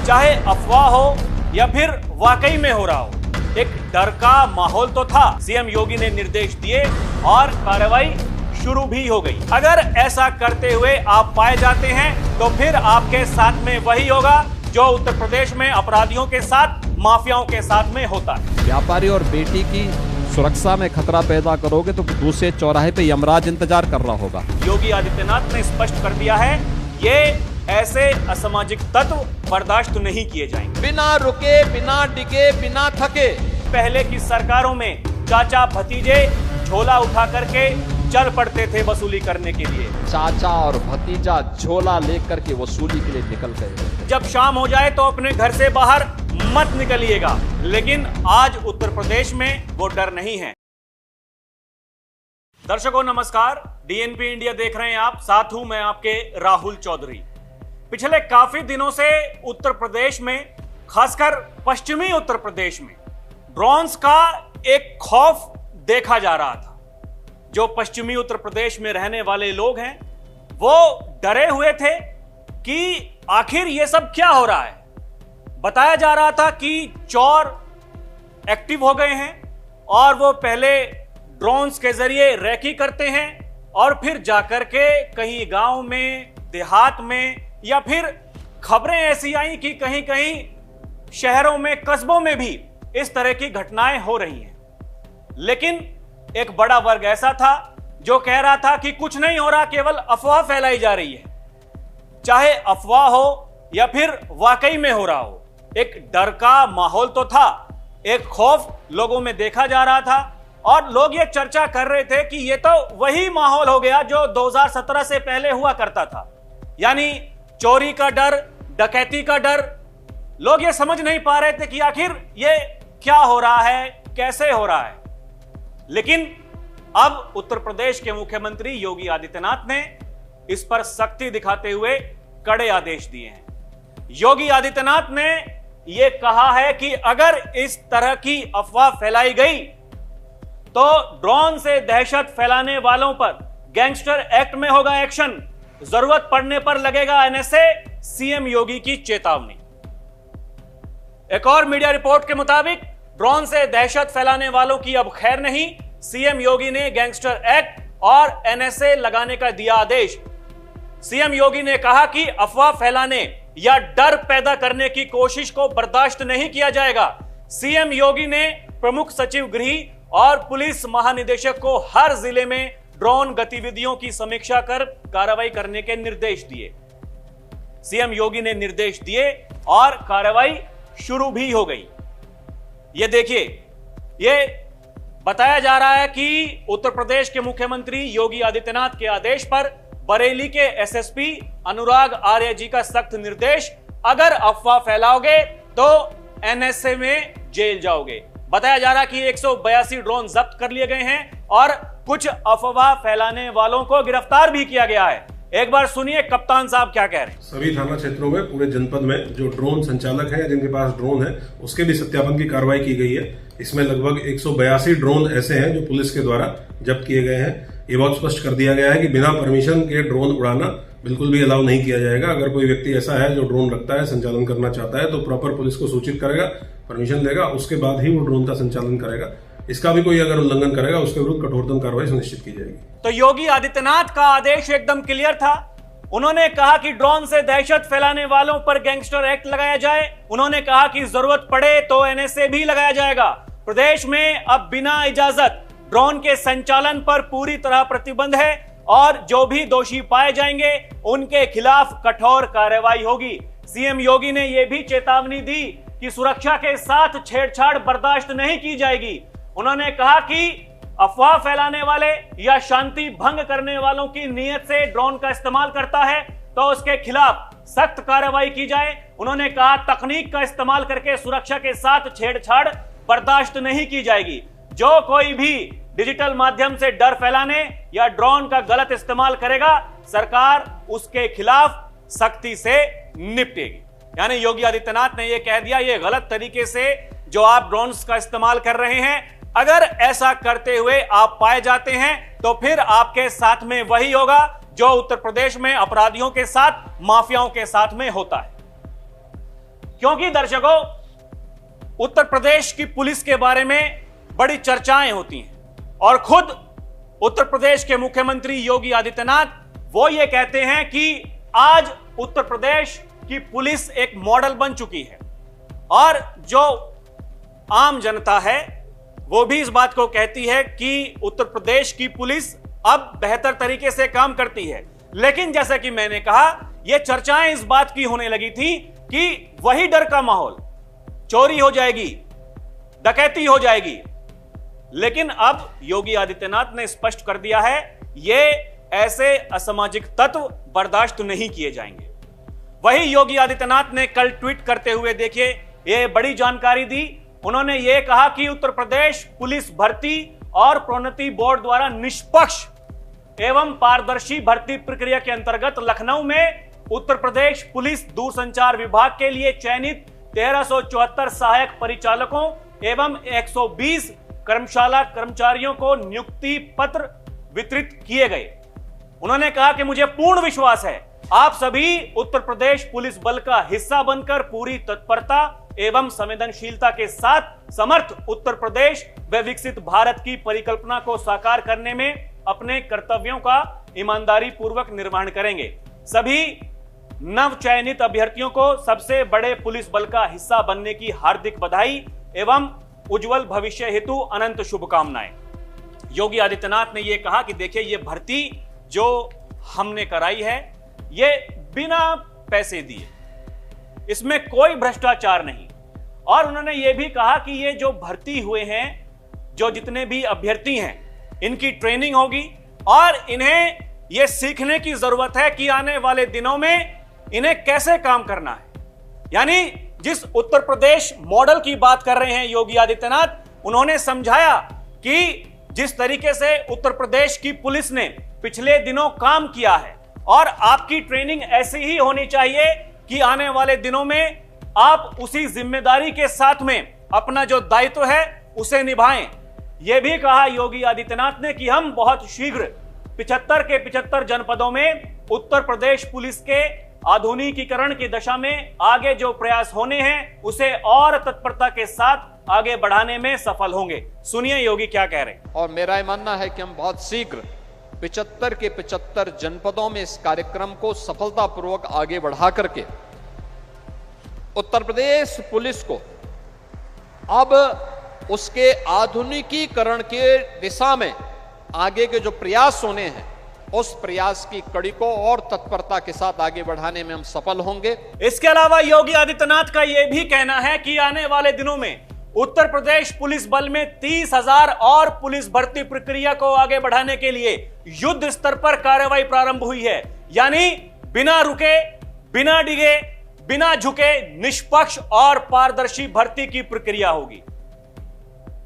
चाहे अफवाह हो या फिर वाकई में हो रहा हो, एक डर का माहौल तो था। सीएम योगी ने निर्देश दिए और कार्रवाई शुरू भी हो गई। अगर ऐसा करते हुए आप पाए जाते हैं तो फिर आपके साथ में वही होगा जो उत्तर प्रदेश में अपराधियों के साथ, माफियाओं के साथ में होता है। व्यापारी और बेटी की सुरक्षा में खतरा पैदा करोगे तो दूसरे चौराहे पे यमराज इंतजार कर रहा होगा। योगी आदित्यनाथ ने स्पष्ट कर दिया है, ये ऐसे असामाजिक तत्व बर्दाश्त नहीं किए जाएंगे। बिना रुके, बिना डिगे, बिना थके। पहले की सरकारों में चाचा भतीजे झोला उठा करके चल पड़ते थे वसूली करने के लिए। चाचा और भतीजा झोला लेकर के वसूली के लिए निकल गए। जब शाम हो जाए तो अपने घर से बाहर मत निकलिएगा, लेकिन आज उत्तर प्रदेश में वो डर नहीं है। दर्शकों नमस्कार, डीएनपी इंडिया देख रहे हैं आप, साथ हूं मैं आपके राहुल चौधरी। पिछले काफी दिनों से उत्तर प्रदेश में, खासकर पश्चिमी उत्तर प्रदेश में ड्रोन्स का एक खौफ देखा जा रहा था। जो पश्चिमी उत्तर प्रदेश में रहने वाले लोग हैं वो डरे हुए थे कि आखिर ये सब क्या हो रहा है। बताया जा रहा था कि चोर एक्टिव हो गए हैं और वो पहले ड्रोन्स के जरिए रेकी करते हैं और फिर जाकर के कहीं गांव में, देहात में, या फिर खबरें ऐसी आई कि कहीं कहीं शहरों में, कस्बों में भी इस तरह की घटनाएं हो रही हैं। लेकिन एक बड़ा वर्ग ऐसा था जो कह रहा था कि कुछ नहीं हो रहा, केवल अफवाह फैलाई जा रही है। चाहे अफवाह हो या फिर वाकई में हो रहा हो, एक डर का माहौल तो था, एक खौफ लोगों में देखा जा रहा था और लोग ये चर्चा कर रहे थे कि ये तो वही माहौल हो गया जो 2017 से पहले हुआ करता था, यानी चोरी का डर, डकैती का डर। लोग ये समझ नहीं पा रहे थे कि आखिर ये क्या हो रहा है, कैसे हो रहा है। लेकिन अब उत्तर प्रदेश के मुख्यमंत्री योगी आदित्यनाथ ने इस पर सख्ती दिखाते हुए कड़े आदेश दिए हैं। योगी आदित्यनाथ ने यह कहा है कि अगर इस तरह की अफवाह फैलाई गई तो ड्रोन से दहशत फैलाने वालों पर गैंगस्टर एक्ट में होगा एक्शन, जरूरत पड़ने पर लगेगा एनएसए, सीएम योगी की चेतावनी। एक और मीडिया रिपोर्ट के मुताबिक ड्रोन से दहशत फैलाने वालों की अब खैर नहीं, सीएम योगी ने गैंगस्टर एक्ट और एनएसए लगाने का दिया आदेश। सीएम योगी ने कहा कि अफवाह फैलाने या डर पैदा करने की कोशिश को बर्दाश्त नहीं किया जाएगा। सीएम योगी ने प्रमुख सचिव गृह और पुलिस महानिदेशक को हर जिले में ड्रोन गतिविधियों की समीक्षा कर कार्रवाई करने के निर्देश दिए। सीएम योगी ने निर्देश दिए और कार्रवाई शुरू भी हो गई। ये देखिए, ये बताया जा रहा है कि उत्तर प्रदेश के मुख्यमंत्री योगी आदित्यनाथ के आदेश पर बरेली के एसएसपी अनुराग आर्य जी का सख्त निर्देश, अगर अफवाह फैलाओगे तो एनएसए में जेल जाओगे। बताया जा रहा है कि 182 ड्रोन जब्त कर लिए गए हैं और कुछ अफवाह फैलाने वालों को गिरफ्तार भी किया गया है। एक बार सुनिए कप्तान साहब क्या कह रहे हैं। सभी थाना क्षेत्रों में, पूरे जनपद में जो ड्रोन संचालक हैं, जिनके पास ड्रोन है, उसके भी सत्यापन की कार्रवाई की गई है। इसमें लगभग 182 ड्रोन ऐसे हैं जो पुलिस के द्वारा जब्त किए गए हैं। ये बहुत स्पष्ट कर दिया गया है कि बिना परमिशन के ड्रोन उड़ाना बिल्कुल भी अलाउ नहीं किया जाएगा। अगर कोई व्यक्ति ऐसा है जो ड्रोन रखता है, संचालन करना चाहता है, तो प्रॉपर पुलिस को सूचित करेगा, परमिशन लेगा, उसके बाद ही वो ड्रोन का संचालन करेगा। इसका भी कोई अगर उल्लंघन करेगा उसके विरुद्ध कठोरतम कार्रवाई सुनिश्चित की जाएगी। तो योगी आदित्यनाथ का आदेश एकदम क्लियर था। उन्होंने कहा कि ड्रोन से दहशत फैलाने वालों पर गैंगस्टर एक्ट लगाया जाए। उन्होंने कहा कि जरूरत पड़े तो एनएसए भी लगाया जाएगा। प्रदेश में अब बिना इजाजत ड्रोन के संचालन पर पूरी तरह प्रतिबंध है और जो भी दोषी पाए जाएंगे उनके खिलाफ कठोर कार्रवाई होगी। सीएम योगी ने यह भी चेतावनी दी कि सुरक्षा के साथ छेड़छाड़ बर्दाश्त नहीं की जाएगी। उन्होंने कहा कि अफवाह फैलाने वाले या शांति भंग करने वालों की नीयत से ड्रोन का इस्तेमाल करता है तो उसके खिलाफ सख्त कार्रवाई की जाए। उन्होंने कहा तकनीक का इस्तेमाल करके सुरक्षा के साथ छेड़छाड़ बर्दाश्त नहीं की जाएगी। जो कोई भी डिजिटल माध्यम से डर फैलाने या ड्रोन का गलत इस्तेमाल करेगा, सरकार उसके खिलाफ सख्ती से निपटेगी। यानी योगी आदित्यनाथ ने यह कह दिया, ये गलत तरीके से जो आप ड्रोन्स का इस्तेमाल कर रहे हैं, अगर ऐसा करते हुए आप पाए जाते हैं तो फिर आपके साथ में वही होगा जो उत्तर प्रदेश में अपराधियों के साथ, माफियाओं के साथ में होता है। क्योंकि दर्शकों, उत्तर प्रदेश की पुलिस के बारे में बड़ी चर्चाएं होती हैं और खुद उत्तर प्रदेश के मुख्यमंत्री योगी आदित्यनाथ वो ये कहते हैं कि आज उत्तर प्रदेश की पुलिस एक मॉडल बन चुकी है और जो आम जनता है वो भी इस बात को कहती है कि उत्तर प्रदेश की पुलिस अब बेहतर तरीके से काम करती है। लेकिन जैसा कि मैंने कहा, यह चर्चाएं इस बात की होने लगी थी कि वही डर का माहौल, चोरी हो जाएगी, डकैती हो जाएगी। लेकिन अब योगी आदित्यनाथ ने स्पष्ट कर दिया है, ये ऐसे असामाजिक तत्व बर्दाश्त नहीं किए जाएंगे। वही योगी आदित्यनाथ ने कल ट्वीट करते हुए देखिए ये बड़ी जानकारी दी। उन्होंने ये कहा कि उत्तर प्रदेश पुलिस भर्ती और प्रोन्नति बोर्ड द्वारा निष्पक्ष एवं पारदर्शी भर्ती प्रक्रिया के अंतर्गत लखनऊ में उत्तर प्रदेश पुलिस दूरसंचार विभाग के लिए चयनित 1374 सहायक परिचालकों एवं 120 कर्मशाला कर्मचारियों को नियुक्ति पत्र वितरित किए गए। उन्होंने कहा कि मुझे पूर्ण विश्वास है आप सभी उत्तर प्रदेश पुलिस बल का हिस्सा बनकर पूरी तत्परता एवं संवेदनशीलता के साथ समर्थ उत्तर प्रदेश व विकसित भारत की परिकल्पना को साकार करने में अपने कर्तव्यों का ईमानदारी पूर्वक निर्वहन करेंगे। सभी नव चयनित अभ्यर्थियों को सबसे बड़े पुलिस बल का हिस्सा बनने की हार्दिक बधाई एवं उज्जवल भविष्य हेतु अनंत शुभकामनाएं। योगी आदित्यनाथ ने यह कहा कि देखिए, ये भर्ती जो हमने कराई है ये बिना पैसे दिए, इसमें कोई भ्रष्टाचार नहीं। और उन्होंने ये भी कहा कि ये जो भर्ती हुए हैं, जो जितने भी अभ्यर्थी हैं, इनकी ट्रेनिंग होगी और इन्हें यह सीखने की जरूरत है कि आने वाले दिनों में इन्हें कैसे काम करना है। यानी जिस उत्तर प्रदेश मॉडल की बात कर रहे हैं योगी आदित्यनाथ, उन्होंने समझाया कि जिस तरीके से उत्तर प्रदेश की पुलिस ने पिछले दिनों काम किया है और आपकी ट्रेनिंग ऐसी ही होनी चाहिए कि आने वाले दिनों में आप उसी जिम्मेदारी के साथ में अपना जो दायित्व है उसे निभाएं। यह भी कहा योगी आदित्यनाथ ने कि हम बहुत शीघ्र 75 के 75 जनपदों में उत्तर प्रदेश पुलिस के आधुनिकीकरण की दशा में आगे जो प्रयास होने हैं उसे और तत्परता के साथ आगे बढ़ाने में सफल होंगे। सुनिए योगी क्या कह रहे हैं। और मेरा मानना है कि हम बहुत शीघ्र 75 के 75 जनपदों में इस कार्यक्रम को सफलतापूर्वक आगे बढ़ा करके उत्तर प्रदेश पुलिस को अब उसके आधुनिकीकरण के दिशा में आगे के जो प्रयास होने हैं उस प्रयास की कड़ी को और तत्परता के साथ आगे बढ़ाने में हम सफल होंगे। इसके अलावा योगी आदित्यनाथ का यह भी कहना है कि आने वाले दिनों में उत्तर प्रदेश पुलिस बल में 30,000 और पुलिस भर्ती प्रक्रिया को आगे बढ़ाने के लिए युद्ध स्तर पर कार्रवाई प्रारंभ हुई है। यानी बिना रुके, बिना डिगे, बिना झुके निष्पक्ष और पारदर्शी भर्ती की प्रक्रिया होगी।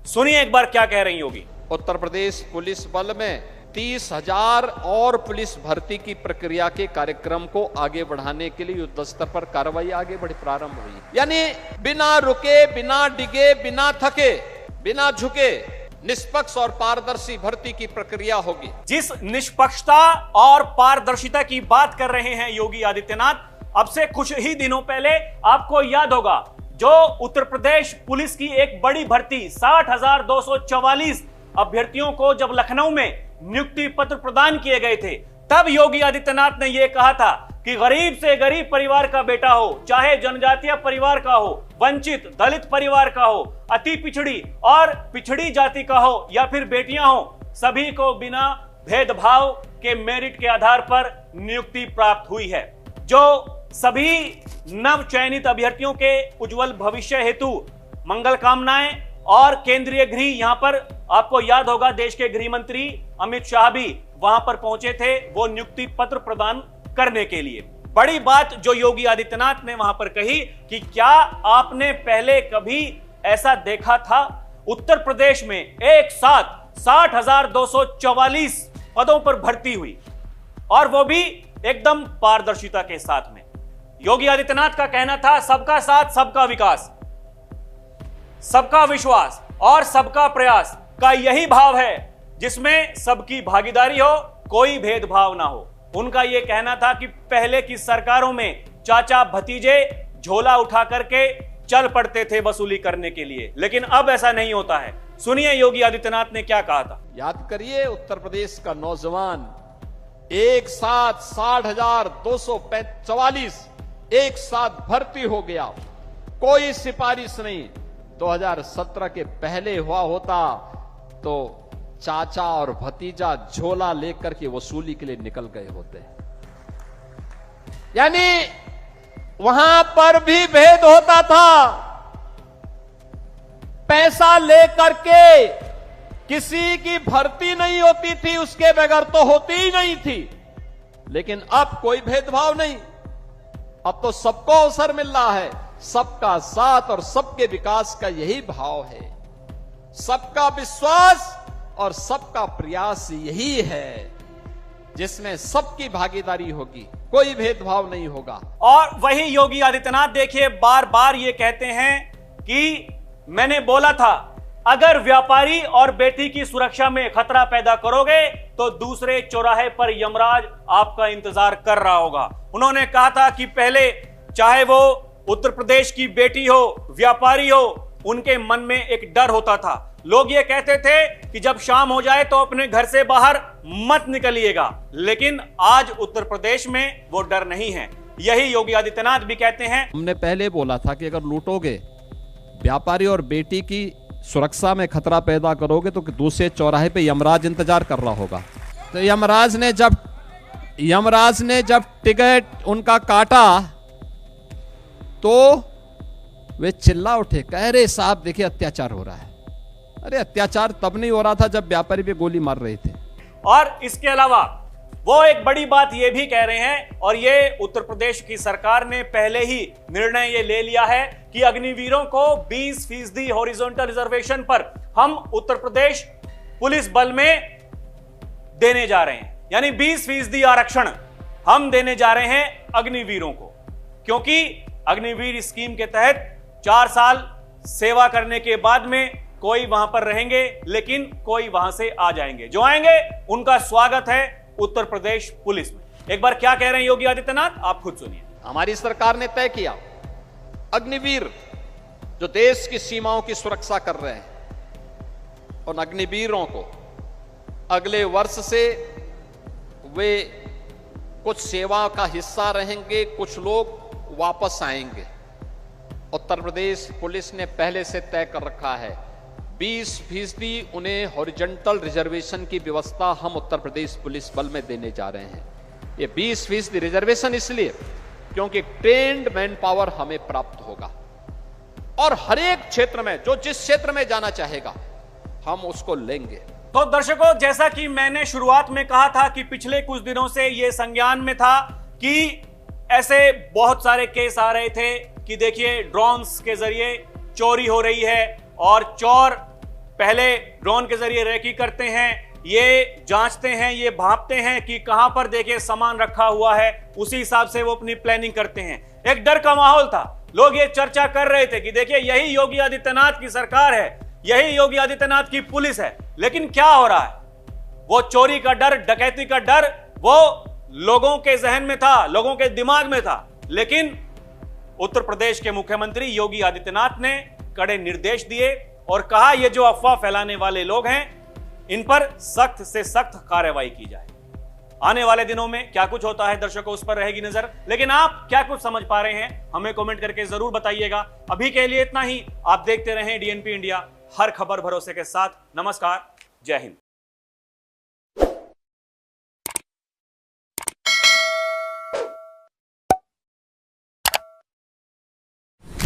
सुनिए एक बार क्या कह रही योगी। उत्तर प्रदेश पुलिस बल में 30,000 और पुलिस भर्ती की प्रक्रिया के कार्यक्रम को आगे बढ़ाने के लिए युद्ध स्तर पर कार्रवाई आगे बढ़ी प्रारंभ हुई। यानी बिना रुके, बिना डिगे, बिना थके, बिना झुके निष्पक्ष और पारदर्शी भर्ती की प्रक्रिया होगी। जिस निष्पक्षता और पारदर्शिता की बात कर रहे हैं योगी आदित्यनाथ, अब से कुछ ही दिनों पहले आपको याद होगा जो उत्तर प्रदेश पुलिस की एक बड़ी भर्ती 60,244 अभ्यर्थियों को जब लखनऊ में नियुक्ति पत्र प्रदान किए गए थे, तब योगी आदित्यनाथ ने यह कहा था कि गरीब से गरीब परिवार का बेटा हो, चाहे जनजातीय परिवार का हो, वंचित दलित परिवार का हो, अति पिछड़ी और पिछड़ी जाति का हो या फिर बेटियां हो, सभी को बिना भेदभाव के मेरिट के आधार पर नियुक्ति प्राप्त हुई है। जो सभी नव चयनित अभ्यर्थियों के उज्जवल भविष्य हेतु मंगल कामनाएं और केंद्रीय गृह, यहां पर आपको याद होगा देश के गृह मंत्री अमित शाह भी वहां पर पहुंचे थे वो नियुक्ति पत्र प्रदान करने के लिए। बड़ी बात जो योगी आदित्यनाथ ने वहां पर कही कि क्या आपने पहले कभी ऐसा देखा था उत्तर प्रदेश में एक साथ 60,244 पदों पर भर्ती हुई और वो भी एकदम पारदर्शिता के साथ में। योगी आदित्यनाथ का कहना था सबका साथ सबका विकास, सबका विश्वास और सबका प्रयास का यही भाव है जिसमें सबकी भागीदारी हो, कोई भेदभाव ना हो। उनका यह कहना था कि पहले की सरकारों में चाचा भतीजे झोला उठा करके चल पड़ते थे वसूली करने के लिए, लेकिन अब ऐसा नहीं होता है। सुनिए योगी आदित्यनाथ ने क्या कहा था। याद करिए, उत्तर प्रदेश का नौजवान एक साथ 60,244 एक साथ भर्ती हो गया, कोई सिफारिश नहीं। 2017 के पहले हुआ होता तो चाचा और भतीजा झोला लेकर के वसूली के लिए निकल गए होते। यानी वहां पर भी भेद होता था। पैसा लेकर के किसी की भर्ती नहीं होती थी, उसके बगैर तो होती ही नहीं थी। लेकिन अब कोई भेदभाव नहीं, अब तो सबको अवसर मिल रहा है। सबका साथ और सबके विकास का यही भाव है, सबका विश्वास और सबका प्रयास यही है, जिसमें सबकी भागीदारी होगी, कोई भेदभाव नहीं होगा। और वही योगी आदित्यनाथ देखिए बार बार ये कहते हैं कि मैंने बोला था अगर व्यापारी और बेटी की सुरक्षा में खतरा पैदा करोगे तो दूसरे चौराहे पर यमराज आपका इंतजार कर रहा होगा। उन्होंने कहा था कि पहले चाहे वो उत्तर प्रदेश की बेटी हो, व्यापारी हो, उनके मन में एक डर होता था। लोग ये कहते थे कि जब शाम हो जाए तो अपने घर से बाहर मत निकलिएगा, लेकिन आज उत्तर प्रदेश में वो डर नहीं है। यही योगी आदित्यनाथ भी कहते हैं। हमने पहले बोला था कि अगर लूटोगे, व्यापारी और बेटी की सुरक्षा में खतरा पैदा करोगे तो दूसरे चौराहे पे यमराज इंतजार कर रहा होगा। तो यमराज ने जब टिकट उनका काटा तो वे चिल्ला उठे, कह रहे साहब देखिए अत्याचार हो रहा है। अरे अत्याचार तब नहीं हो रहा था जब व्यापारी पे गोली मार रहे थे। और इसके अलावा वो एक बड़ी बात ये भी कह रहे हैं, और ये उत्तर प्रदेश की सरकार ने पहले ही निर्णय ये ले लिया है कि अग्निवीरों को 20% हॉरिजॉन्टल रिजर्वेशन पर हम उत्तर प्रदेश पुलिस बल में देने जा रहे हैं। यानी 20% आरक्षण हम देने जा रहे हैं अग्निवीरों को, क्योंकि अग्निवीर स्कीम के तहत 4 साल सेवा करने के बाद में कोई वहां पर रहेंगे, लेकिन कोई वहां से आ जाएंगे। जो आएंगे उनका स्वागत है उत्तर प्रदेश पुलिस में। एक बार क्या कह रहे हैं योगी आदित्यनाथ, आप खुद सुनिए। हमारी सरकार ने तय किया, अग्निवीर जो देश की सीमाओं की सुरक्षा कर रहे हैं, उन अग्निवीरों को अगले वर्ष से वे कुछ सेवा का हिस्सा रहेंगे, कुछ लोग वापस आएंगे। उत्तर प्रदेश पुलिस ने पहले से तय कर रखा है 20% उन्हें हॉरिजॉन्टल रिजर्वेशन की व्यवस्था हम उत्तर प्रदेश पुलिस बल में देने जा रहे हैं। ये 20% रिजर्वेशन इसलिए क्योंकि ट्रेन्ड मैन पावर हमें प्राप्त होगा, और हर एक क्षेत्र में जो जिस क्षेत्र में जाना चाहेगा हम उसको लेंगे। तो दर्शकों, जैसा कि मैंने शुरुआत में कहा था कि पिछले कुछ दिनों से यह संज्ञान में था कि ऐसे बहुत सारे केस आ रहे थे कि देखिए ड्रोन्स के जरिए चोरी हो रही है, और चोर पहले ड्रोन के जरिए रेकी करते हैं, ये जांचते हैं, ये भांपते हैं कि कहां पर देखिए सामान रखा हुआ है, उसी हिसाब से वो अपनी प्लानिंग करते हैं। एक डर का माहौल था, लोग ये चर्चा कर रहे थे कि देखिए यही योगी आदित्यनाथ की सरकार है, यही योगी आदित्यनाथ की पुलिस है। लेकिन क्या हो रहा है, वो चोरी का डर, डकैती का डर वो लोगों के जहन में था, लोगों के दिमाग में था। लेकिन उत्तर प्रदेश के मुख्यमंत्री योगी आदित्यनाथ ने कड़े निर्देश दिए और कहा ये जो अफवाह फैलाने वाले लोग हैं इन पर सख्त से सख्त कार्रवाई की जाए। आने वाले दिनों में क्या कुछ होता है दर्शकों, उस पर रहेगी नजर। लेकिन आप क्या कुछ समझ पा रहे हैं हमें कमेंट करके जरूर बताइएगा। अभी के लिए इतना ही। आप देखते रहें डीएनपी इंडिया, हर खबर भरोसे के साथ। नमस्कार, जय हिंद।